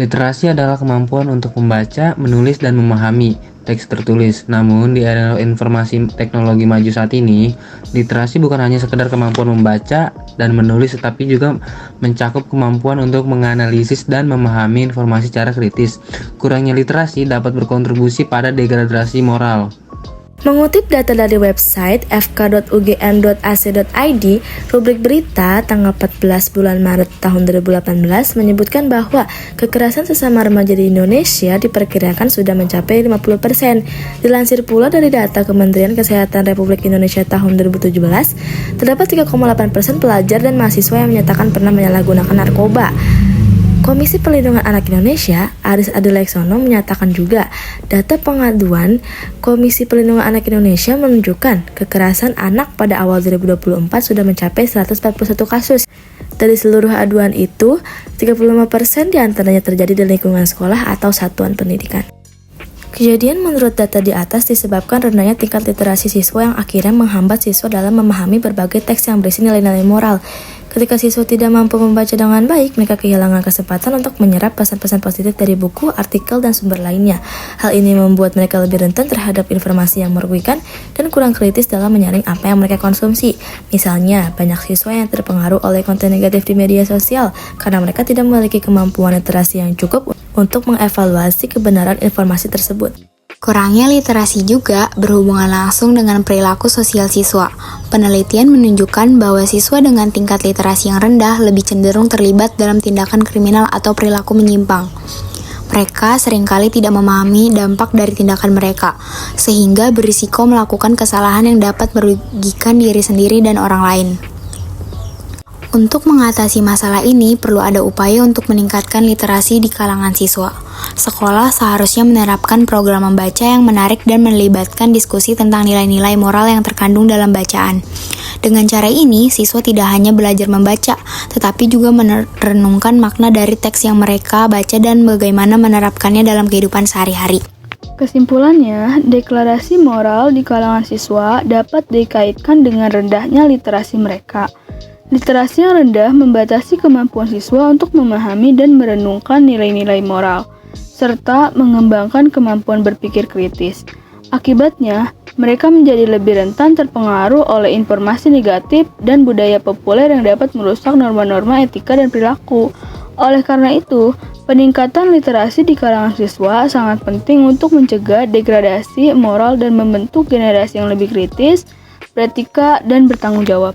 Literasi adalah kemampuan untuk membaca, menulis, dan memahami teks tertulis. Namun, di era informasi teknologi maju saat ini, literasi bukan hanya sekedar kemampuan membaca dan menulis, tetapi juga mencakup kemampuan untuk menganalisis dan memahami informasi secara kritis. Kurangnya literasi dapat berkontribusi pada degradasi moral. Mengutip data dari website fk.ugm.ac.id, rubrik berita tanggal 14 bulan Maret tahun 2018 menyebutkan bahwa kekerasan sesama remaja di Indonesia diperkirakan sudah mencapai 50%. Dilansir pula dari data Kementerian Kesehatan Republik Indonesia tahun 2017, terdapat 3,8% pelajar dan mahasiswa yang menyatakan pernah menyalahgunakan narkoba. Komisi Perlindungan Anak Indonesia, Aris Adileksono, menyatakan juga data pengaduan Komisi Perlindungan Anak Indonesia menunjukkan kekerasan anak pada awal 2024 sudah mencapai 141 kasus. Dari seluruh aduan itu, 35% diantaranya terjadi di lingkungan sekolah atau satuan pendidikan. Kejadian menurut data di atas disebabkan rendahnya tingkat literasi siswa yang akhirnya menghambat siswa dalam memahami berbagai teks yang berisi nilai-nilai moral. Ketika siswa tidak mampu membaca dengan baik, mereka kehilangan kesempatan untuk menyerap pesan-pesan positif dari buku, artikel, dan sumber lainnya. Hal ini membuat mereka lebih rentan terhadap informasi yang merugikan dan kurang kritis dalam menyaring apa yang mereka konsumsi. Misalnya, banyak siswa yang terpengaruh oleh konten negatif di media sosial karena mereka tidak memiliki kemampuan literasi yang cukup untuk mengevaluasi kebenaran informasi tersebut. Kurangnya literasi juga berhubungan langsung dengan perilaku sosial siswa. Penelitian menunjukkan bahwa siswa dengan tingkat literasi yang rendah lebih cenderung terlibat dalam tindakan kriminal atau perilaku menyimpang. Mereka seringkali tidak memahami dampak dari tindakan mereka, sehingga berisiko melakukan kesalahan yang dapat merugikan diri sendiri dan orang lain. Untuk mengatasi masalah ini, perlu ada upaya untuk meningkatkan literasi di kalangan siswa. Sekolah seharusnya menerapkan program membaca yang menarik dan melibatkan diskusi tentang nilai-nilai moral yang terkandung dalam bacaan. Dengan cara ini, siswa tidak hanya belajar membaca, tetapi juga merenungkan makna dari teks yang mereka baca dan bagaimana menerapkannya dalam kehidupan sehari-hari. Kesimpulannya, deklarasi moral di kalangan siswa dapat dikaitkan dengan rendahnya literasi mereka. Literasi yang rendah membatasi kemampuan siswa untuk memahami dan merenungkan nilai-nilai moral, serta mengembangkan kemampuan berpikir kritis. Akibatnya, mereka menjadi lebih rentan terpengaruh oleh informasi negatif dan budaya populer yang dapat merusak norma-norma etika dan perilaku. Oleh karena itu, peningkatan literasi di kalangan siswa sangat penting untuk mencegah degradasi moral dan membentuk generasi yang lebih kritis, beretika, dan bertanggung jawab.